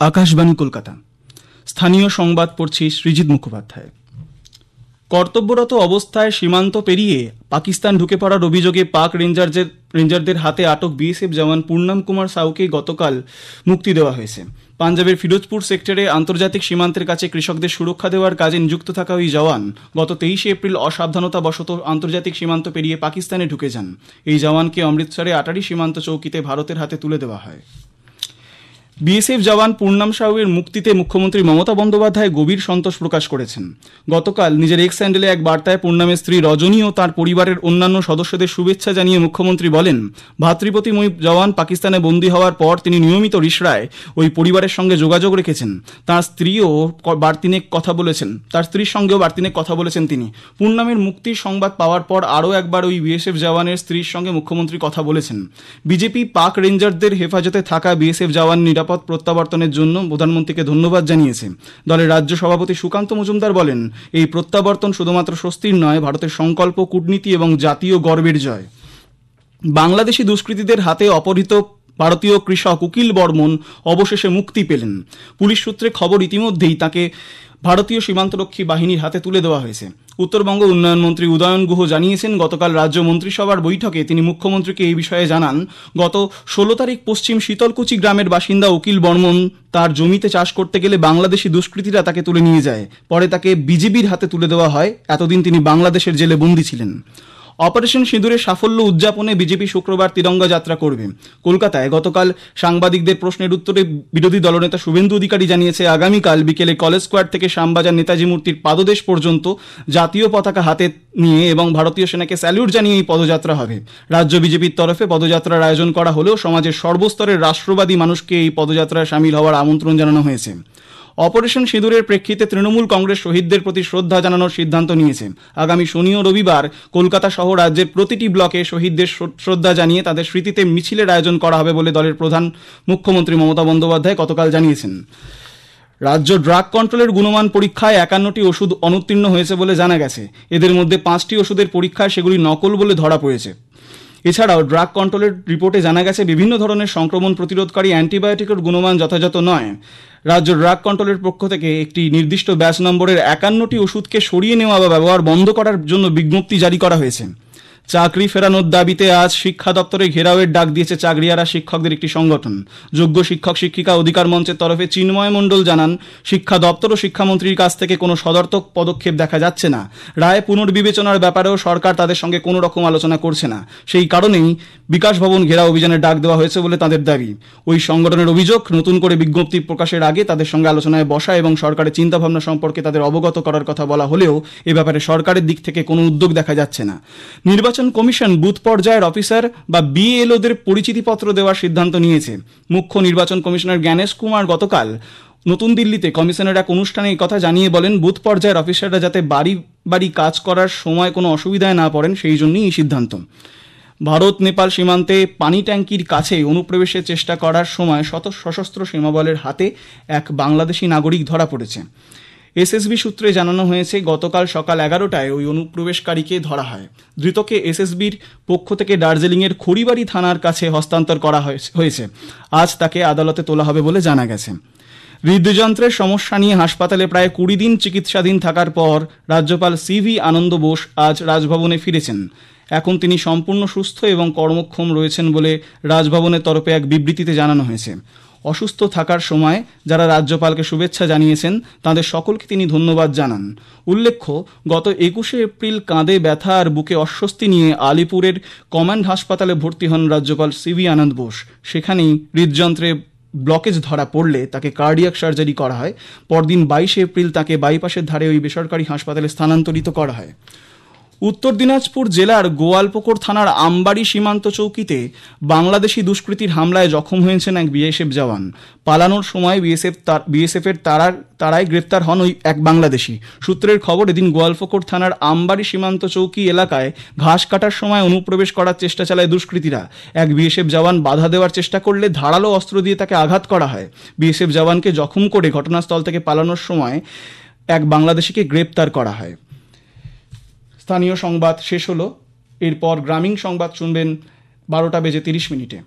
আকাশবাণী কলকাতা। স্থানীয় সংবাদ পড়ছি সৃজিত মুখোপাধ্যায়। কর্তব্যরত অবস্থায় সীমান্ত পেরিয়ে পাকিস্তান ঢুকে পড়ার অভিযোগে পাক রেঞ্জারদের হাতে আটক বিএসএফ জওয়ান পূর্ণাম কুমার সাউকে গতকাল মুক্তি দেওয়া হয়েছে। পাঞ্জাবের ফিরোজপুর সেক্টরে আন্তর্জাতিক সীমান্তের কাছে কৃষকদের সুরক্ষা দেওয়ার কাজে নিযুক্ত থাকা ওই জওয়ান গত 23 এপ্রিল অসাবধানতাবশত আন্তর্জাতিক সীমান্ত পেরিয়ে পাকিস্তানে ঢুকে যান। এই জওয়ানকে অমৃতসরে আটারি সীমান্ত চৌকিতে ভারতের হাতে তুলে দেওয়া হয়। বিএসএফ জওয়ান পূর্ণাম সাউয়ের মুক্তিতে মুখ্যমন্ত্রী মমতা বন্দ্যোপাধ্যায় গভীর সন্তোষ প্রকাশ করেছেন। গতকাল নিজের এক্স হ্যান্ডেলে এক বার্তায় পূর্ণামের স্ত্রী রজনী ও তার পরিবারের অন্যান্য সদস্যদের শুভেচ্ছা জানিয়ে মুখ্যমন্ত্রী বলেন, ভ্রাতৃপ্রতিময়ী জওয়ান পাকিস্তানে বন্দী হওয়ার পর তিনি নিয়মিত রিসরায় ওই পরিবারের সঙ্গে যোগাযোগ রেখেছেন। তার স্ত্রীর সঙ্গেও বার্তিনেক কথা বলেছেন তিনি। পূর্ণামের মুক্তির সংবাদ পাওয়ার পর আরও একবার ওই বিএসএফ জওয়ানের স্ত্রীর সঙ্গে মুখ্যমন্ত্রী কথা বলেছেন। বিজেপি পাক রেঞ্জারদের হেফাজতে থাকা বিএসএফ জওয়ান নিরাপদ প্রত্যাবর্তনের জন্য প্রধানমন্ত্রীকে ধন্যবাদ জানিয়েছে। দলের রাজ্য সভাপতি সুকান্ত মজুমদার বলেন, এই প্রত্যাবর্তন শুধুমাত্র স্বস্তির নয়, ভারতের সংকল্প, কূটনীতি এবং জাতীয় গর্বের জয়। বাংলাদেশি দুষ্কৃতীদের হাতে অপহৃত ভারতীয় কৃষক উকিল বর্মন অবশেষে মুক্তি পেলেন। পুলিশ সূত্রে খবর, ইতিমধ্যেই তাকে ভারতীয় সীমান্তরক্ষী বাহিনীর হাতে তুলে দেওয়া হয়েছে। উত্তরবঙ্গ উন্নয়ন মন্ত্রী উদয়ন গুহ জানিয়েছেন, গতকাল রাজ্য মন্ত্রিসভার বৈঠকে তিনি মুখ্যমন্ত্রীকে এই বিষয়ে জানান। গত 16 তারিখ পশ্চিম শীতলকুচি গ্রামের বাসিন্দা উকিল বর্মন তার জমিতে চাষ করতে গেলে বাংলাদেশি দুষ্কৃতীরা তাকে তুলে নিয়ে যায়। পরে তাকে বিজিবির হাতে তুলে দেওয়া হয়। এতদিন তিনি বাংলাদেশের জেলে বন্দী ছিলেন। অপারেশন সিঁদুরের সাফল্য উদযাপনে বিজেপি শুক্রবার তিরঙ্গা যাত্রা করবে। কলকাতায় গতকাল সাংবাদিকদের প্রশ্নের উত্তরে বিরোধী দলনেতা শুভেন্দু অধিকারী জানিয়েছে, আগামীকাল বিকেলে কলেজ স্কোয়ার থেকে শ্যামবাজার নেতাজি মূর্তির পাদদেশ পর্যন্ত জাতীয় পতাকা হাতে নিয়ে এবং ভারতীয় সেনাকে স্যালিউট জানিয়ে এই পদযাত্রা হবে। রাজ্য বিজেপির তরফে পদযাত্রার আয়োজন করা হলেও সমাজের সর্বস্তরের রাষ্ট্রবাদী মানুষকে এই পদযাত্রায় সামিল হওয়ার আমন্ত্রণ জানানো হয়েছে। অপারেশন সিঁদুরের প্রেক্ষিতে তৃণমূল কংগ্রেস শহীদদের প্রতি শ্রদ্ধা জানানোর সিদ্ধান্ত নিয়েছে। আগামী শনি ও রবিবার কলকাতা সহ রাজ্যের প্রতিটি ব্লকে শহীদদের শ্রদ্ধা জানিয়ে তাদের স্মৃতিতে মিছিলের আয়োজন করা হবে বলে দলের প্রধান মুখ্যমন্ত্রী মমতা বন্দ্যোপাধ্যায় গতকাল জানিয়েছেন। রাজ্য ড্রাগ কন্ট্রোলের গুণমান পরীক্ষায় 51টি ওষুধ অনুত্তীর্ণ হয়েছে বলে জানা গেছে। এদের মধ্যে 5টি ওষুধের পরীক্ষায় সেগুলি নকল বলে ধরা পড়েছে। এছাড়াও ড্রাগ কন্ট্রোলের রিপোর্টে জানা গেছে, বিভিন্ন ধরনের সংক্রমণ প্রতিরোধকারী অ্যান্টিবায়োটিকের গুণমান যথাযথ নয়। রাজ্য ড্রাগ কন্ট্রোলের পক্ষ থেকে একটি নির্দিষ্ট ব্যাচ নম্বরের 51টি ওষুধকে সরিয়ে নেওয়া বা ব্যবহার বন্ধ করার জন্য বিজ্ঞপ্তি জারি করা হয়েছে। চাকরি ফেরানোর দাবিতে আজ শিক্ষা দপ্তরে ঘেরাওয়ের ডাক দিয়েছে চাকরিহারা শিক্ষকদের একটি সংগঠন। যোগ্য শিক্ষক শিক্ষিকা অধিকার মঞ্চের তরফে চিন্ময় মণ্ডল জানান, শিক্ষা দপ্তর ও শিক্ষামন্ত্রীর কাছ থেকে কোনো সদর্থক পদক্ষেপ দেখা যাচ্ছে না। রায় পুনর্বিবেচনার ব্যাপারেও সরকার তাদের সঙ্গে কোনো রকম আলোচনা করছে না। সেই কারণেই বিকাশ ভবন ঘেরাও অভিযানের ডাক দেওয়া হয়েছে বলে তাদের দাবি। ওই সংগঠনের অভিযোগ, নতুন করে বিজ্ঞপ্তি প্রকাশের আগে তাদের সঙ্গে আলোচনায় বসা এবং সরকারের চিন্তাভাবনা সম্পর্কে তাদের অবগত করার কথা বলা হলেও এ ব্যাপারে সরকারের দিক থেকে কোনো উদ্যোগ দেখা যাচ্ছে না। নির্বাচন কমিশন বুথ পর্যায়ের অফিসার বা বিএলওদের পরিচিতিপত্র দেওয়ার সিদ্ধান্ত নিয়েছে। মুখ্য নির্বাচন কমিশনার জ্ঞানেশ কুমার গতকাল নতুন দিল্লিতে কমিশনের এক অনুষ্ঠানে এই কথা জানিয়ে বলেন, বুথ পর্যায়ের অফিসাররা যাতে বাড়ি বাড়ি কাজ করার সময় কোনো অসুবিধায় না পড়েন, সেই জন্যই এই সিদ্ধান্ত। ভারত নেপাল সীমান্তে পানি ট্যাঙ্কির কাছে অনুপ্রবেশের চেষ্টা করার সময় সশস্ত্র সীমাবলের হাতে এক বাংলাদেশি নাগরিক ধরা পড়েছে। এসএসবি সূত্রে জানানো হয়েছে, গতকাল সকাল 11টায় ওই অনুপ্রবেশকারীকে ধরা হয়। ধৃতকে এসএসবির পক্ষ থেকে দার্জিলিংয়ের খড়িবাড়ি থানার কাছে হস্তান্তর করা হয়েছে। আজ তাকে আদালতে তোলা হবে বলে জানা গেছে। হৃদযন্ত্রের সমস্যা নিয়ে হাসপাতালে প্রায় 20 দিন চিকিৎসাধীন থাকার পর রাজ্যপাল সিভি আনন্দ বোস আজ রাজভবনে ফিরেছেন। এখন তিনি সম্পূর্ণ সুস্থ এবং কর্মক্ষম রয়েছেন বলে রাজভবনের তরফে এক বিবৃতিতে জানানো হয়েছে। অসুস্থ থাকার সময় যারা রাজ্যপালকে শুভেচ্ছা জানিয়েছেন তাদের সকলকে তিনি ধন্যবাদ জানান। উল্লেখ্য, গত 21 এপ্রিল কাঁধে ব্যথা আর বুকে অস্বস্তি নিয়ে আলিপুরের কমান্ড হাসপাতালে ভর্তি হন রাজ্যপাল সিভি আনন্দ বোস। সেখানেই হৃদযন্ত্রে ব্লকেজ ধরা পড়লে তাকে কার্ডিয়াক সার্জারি করা হয়। পরদিন 22 এপ্রিল তাকে বাইপাসের ধারে ওই বেসরকারি হাসপাতালে স্থানান্তরিত করা হয়। উত্তর দিনাজপুর জেলার গোয়ালপুকুর থানার আমবাড়ি সীমান্ত চৌকিতে বাংলাদেশি দুষ্কৃতীর হামলায় জখম হয়েছেন এক বিএসএফ জওয়ান। পালানোর সময় বিএসএফের তারায় গ্রেপ্তার হন ওই এক বাংলাদেশি। সূত্রের খবর, এদিন গোয়ালপুকুর থানার আমবাড়ি সীমান্ত চৌকি এলাকায় ঘাস কাটার সময় অনুপ্রবেশ করার চেষ্টা চালায় দুষ্কৃতীরা। এক বিএসএফ জওয়ান বাধা দেওয়ার চেষ্টা করলে ধারালো অস্ত্র দিয়ে তাকে আঘাত করা হয়। বিএসএফ জওয়ানকে জখম করে ঘটনাস্থল থেকে পালানোর সময় এক বাংলাদেশিকে গ্রেপ্তার করা হয়। স্থানীয় সংবাদ শেষ হলো। এরপর গ্রামীণ সংবাদ শুনবেন 12টা বেজে 30 মিনিটে।